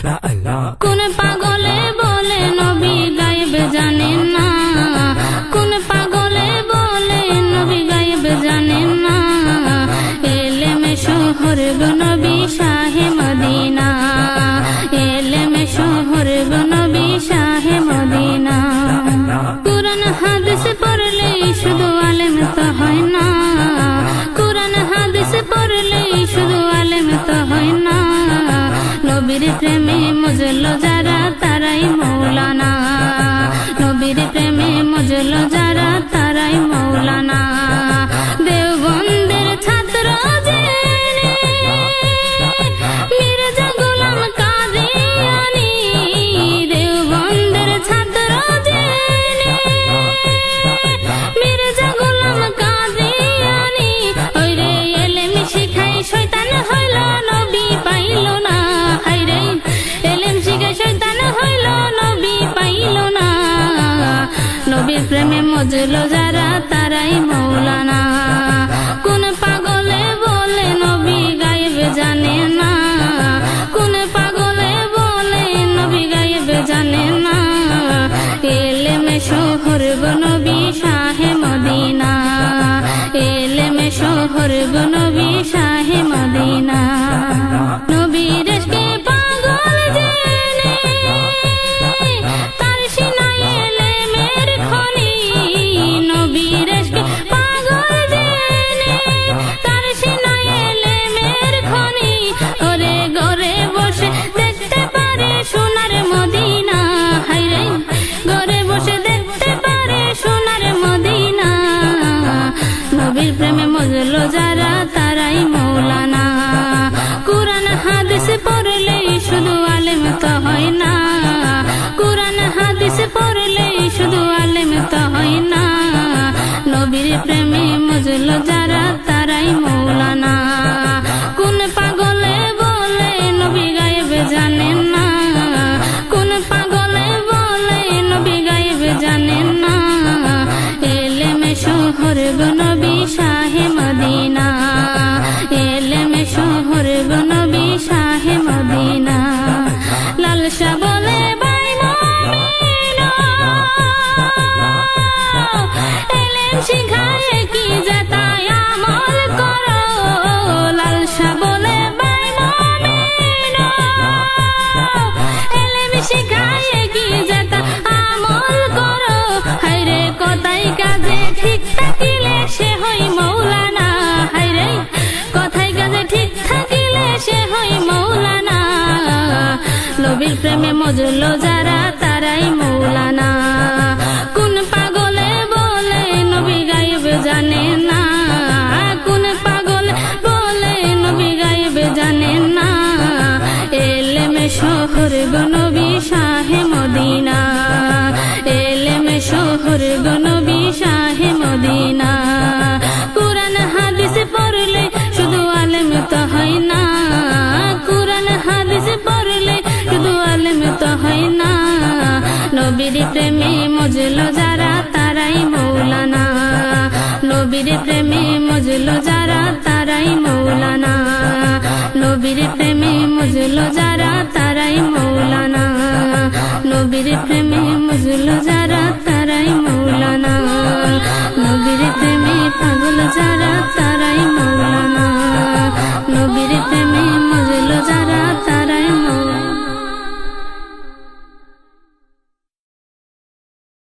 কোন পাগলে বলে নবী গায়েব জানেন না, কোন পাগলে বলে নবী গায়েব জানেন না। এলেমে শহর গো নবী শাহে মদিনা, এলেমে শহর গো নবী শাহে মদিনা। কুরআন হাদিস পড়লে শুধু আলেম তো হয় না, কুরআন হাদিস পড়লে শুধু আলেম তো হয় না। নবীর প্রেমে মজলো যারা তারাই মৌলানা, নবীর প্রেমে মজলো যারা তারাই মৌলানা। দেওবন্দের ছাত্র জেনে মির্জা গোলাম কাদিয়ানী, দেওবন্দের ছাত্র জেনে মির্জা গোলাম কাদিয়ানী। ওরে এলেম শিখাই শয়তান হইল নবী পাইল না, হায়রে এলেম শিখাই শয়তান হইল নবী পাইল না। নবীর প্রেমে মজলো যারা তারাই মৌলানা। কোন পাগলে বলে নবী গায়েব জানে না, কোন পাগলে বলে নবী গায়েব জানে না। এলেমে শহর গো নবী শাহে মদিনা, এলেমে শহর গো নবী শাহে মদিনা। নবীর ইশকে পাগল জেনে তার সিনায় এলেমের খনি, নবীর ইশকে পাগল জেনে তার সিনায় এলেমের খনি। ওরে ঘরে বসে দেখতে পারে সোনার মদিনা, হায়রে ঘরে বসে দেখতে পারে সোনার মদিনা। নবীর প্রেমে মজলো যারা তারাই মৌলানা। কুরআন হাদিস পড়লে শুধু আলেম তো হয় না, কুরআন হাদিস পড়লে শুধু আলেম তো হয় না। নবীর প্রেমে মজলো যারা তারাই মৌলানা। কোন পাগলে বলে নবী গায়েব জানেন না, কোন পাগলে বলে নবী গায়েব জানেন না। এলেমে শহর গো নবী শাহে মদিনা, এলেমে শহর গো নবী শাহে মদিনা। লালসা বলে ভাই মুমিন, এলেম শিখায় কি যেতায় আমল করো। লালসা বলে ভাই মুমিন, এলেম শিখায় কি যেতা আমল করো। হায়রে কথায় কাজে ঠিক থাকিলে সে হই মৌলানা, হায়রে কথায় কাজে ঠিক থাকিলে সে হই মৌলানা। নবীর প্রেমে মজলো যারা তারাই মৌলানা। কোন পাগলে বলে নবী গায়েব জানে না, কোন পাগল বলে নবী গায়েব জানে না। এলেমে শহর গো